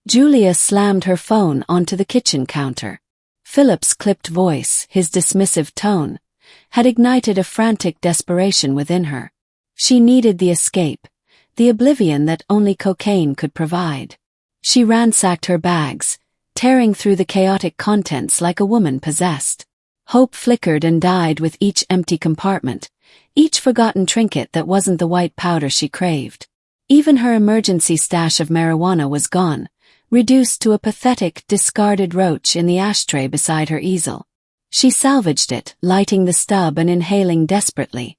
Julia slammed her phone onto the kitchen counter. Philip's clipped voice, his dismissive tone, had ignited a frantic desperation within her. She needed the escape, the oblivion that only cocaine could provide. She ransacked her bags, tearing through the chaotic contents like a woman possessed. Hope flickered and died with each empty compartment, each forgotten trinket that wasn't the white powder she craved. Even her emergency stash of marijuana was gone, reduced to a pathetic, discarded roach in the ashtray beside her easel. She salvaged it, lighting the stub and inhaling desperately,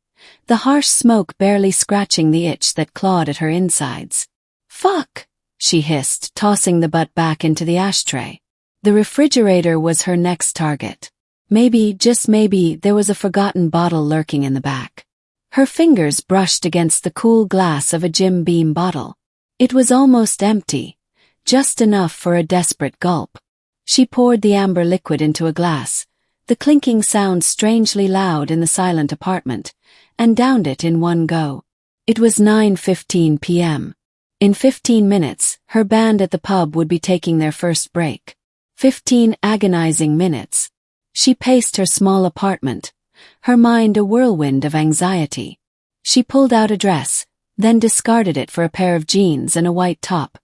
the harsh smoke barely scratching the itch that clawed at her insides. "Fuck!" she hissed, tossing the butt back into the ashtray. The refrigerator was her next target. Maybe, just maybe, there was a forgotten bottle lurking in the back. Her fingers brushed against the cool glass of a Jim Beam bottle. It was almost empty, just enough for a desperate gulp. She poured the amber liquid into a glass, the clinking sound strangely loud in the silent apartment, and downed it in one go. It was 9:15 p.m. In 15 minutes, her band at the pub would be taking their first break. 15 agonizing minutes. She paced her small apartment, her mind a whirlwind of anxiety. She pulled out a dress, then discarded it for a pair of jeans and a white top,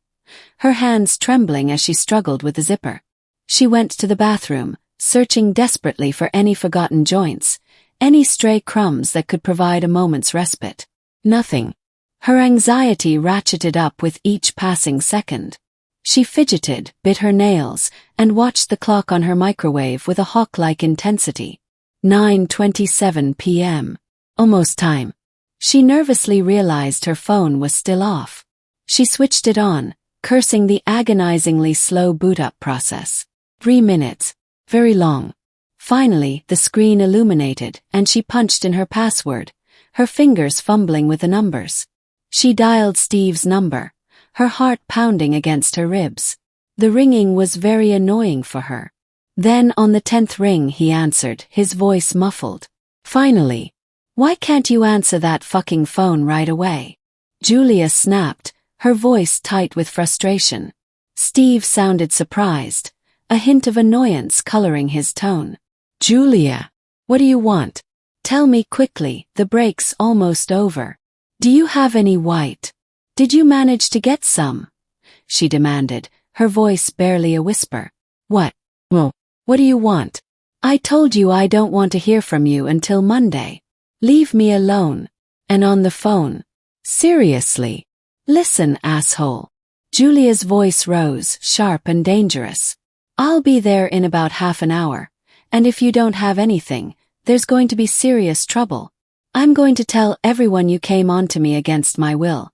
her hands trembling as she struggled with the zipper. She went to the bathroom, searching desperately for any forgotten joints, any stray crumbs that could provide a moment's respite. Nothing. Her anxiety ratcheted up with each passing second. She fidgeted, bit her nails, and watched the clock on her microwave with a hawk-like intensity. 9:27 p.m. Almost time. She nervously realized her phone was still off. She switched it on, cursing the agonizingly slow boot-up process. 3 minutes. Very long. Finally, the screen illuminated, and she punched in her password, her fingers fumbling with the numbers. She dialed Steve's number, her heart pounding against her ribs. The ringing was very annoying for her. Then on the 10th ring he answered, his voice muffled. "Finally. Why can't you answer that fucking phone right away?" Julia snapped, her voice tight with frustration. Steve sounded surprised, a hint of annoyance coloring his tone. "Julia, what do you want? Tell me quickly, the break's almost over. Do you have any white? Did you manage to get some?" she demanded, her voice barely a whisper. "What? Well, what do you want? I told you I don't want to hear from you until Monday. Leave me alone." And on the phone. "Seriously? Listen, asshole." Julia's voice rose, sharp and dangerous. "I'll be there in about half an hour, and if you don't have anything, there's going to be serious trouble. I'm going to tell everyone you came onto me against my will,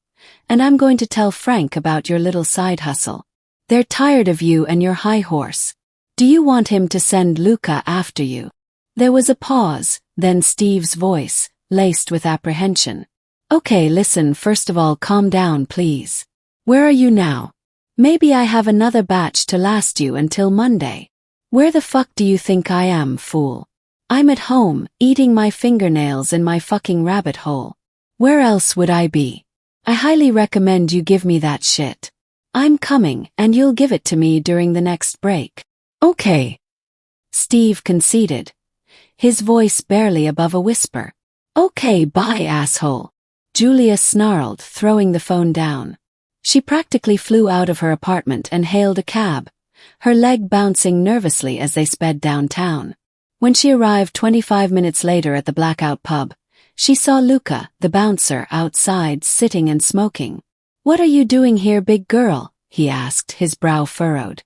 and I'm going to tell Frank about your little side hustle. They're tired of you and your high horse. Do you want him to send Luca after you?" There was a pause, then Steve's voice, laced with apprehension. "Okay, listen, first of all, calm down, please. Where are you now? Maybe I have another batch to last you until Monday. Where the fuck do you think I am, fool? I'm at home, eating my fingernails in my fucking rabbit hole. Where else would I be? I highly recommend you give me that shit. I'm coming, and you'll give it to me during the next break." "Okay," Steve conceded, his voice barely above a whisper. "Okay, bye, asshole," Julia snarled, throwing the phone down. She practically flew out of her apartment and hailed a cab, her leg bouncing nervously as they sped downtown. When she arrived 25 minutes later at the Blackout pub, she saw Luca, the bouncer, outside, sitting and smoking. "What are you doing here, big girl?" he asked, his brow furrowed.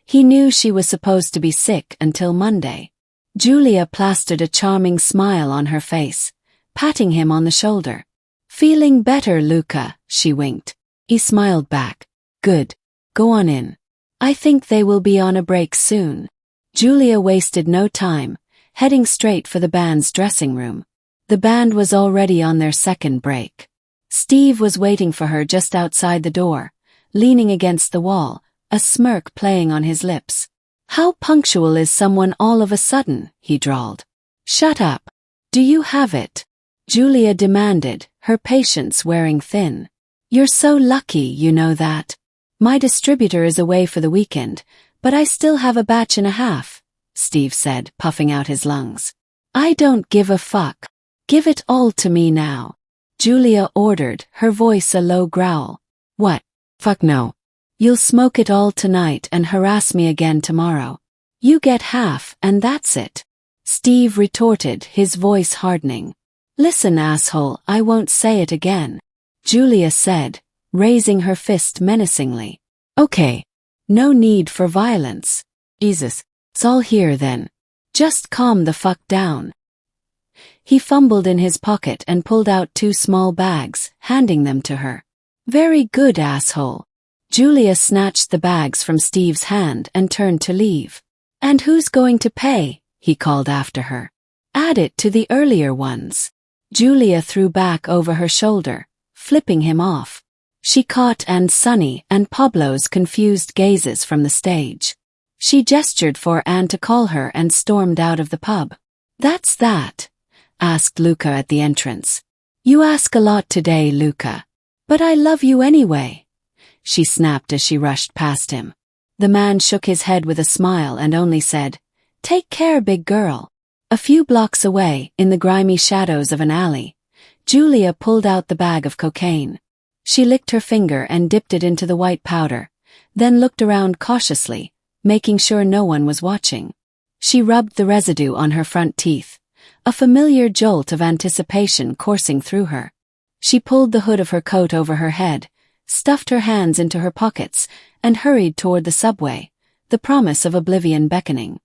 He knew she was supposed to be sick until Monday. Julia plastered a charming smile on her face, patting him on the shoulder. "Feeling better, Luca?" she winked. He smiled back. "Good. Go on in. I think they will be on a break soon." Julia wasted no time, heading straight for the band's dressing room. The band was already on their second break. Steve was waiting for her just outside the door, leaning against the wall, a smirk playing on his lips. "How punctual is someone all of a sudden?" he drawled. "Shut up. Do you have it?" Julia demanded, her patience wearing thin. "You're so lucky, you know that." My distributor is away for the weekend, but I still have a batch and a half, Steve said, puffing out his lungs. I don't give a fuck. Give it all to me now, Julia ordered, her voice a low growl. What? Fuck no. You'll smoke it all tonight and harass me again tomorrow. You get half, and that's it, Steve retorted, his voice hardening. Listen, asshole, I won't say it again, Julia said, raising her fist menacingly. Okay. No need for violence. Jesus, it's all here then. Just calm the fuck down. He fumbled in his pocket and pulled out 2 small bags, handing them to her. Very good, asshole. Julia snatched the bags from Steve's hand and turned to leave. And who's going to pay? He called after her. Add it to the earlier ones. Julia threw back over her shoulder, flipping him off. She caught Aunt Sunny and Pablo's confused gazes from the stage. She gestured for Anne to call her and stormed out of the pub. That's that? Asked Luca at the entrance. You ask a lot today, Luca. But I love you anyway, she snapped as she rushed past him. The man shook his head with a smile and only said, Take care, big girl. A few blocks away, in the grimy shadows of an alley, Julia pulled out the bag of cocaine. She licked her finger and dipped it into the white powder, then looked around cautiously, making sure no one was watching. She rubbed the residue on her front teeth, a familiar jolt of anticipation coursing through her. She pulled the hood of her coat over her head, stuffed her hands into her pockets, and hurried toward the subway, the promise of oblivion beckoning.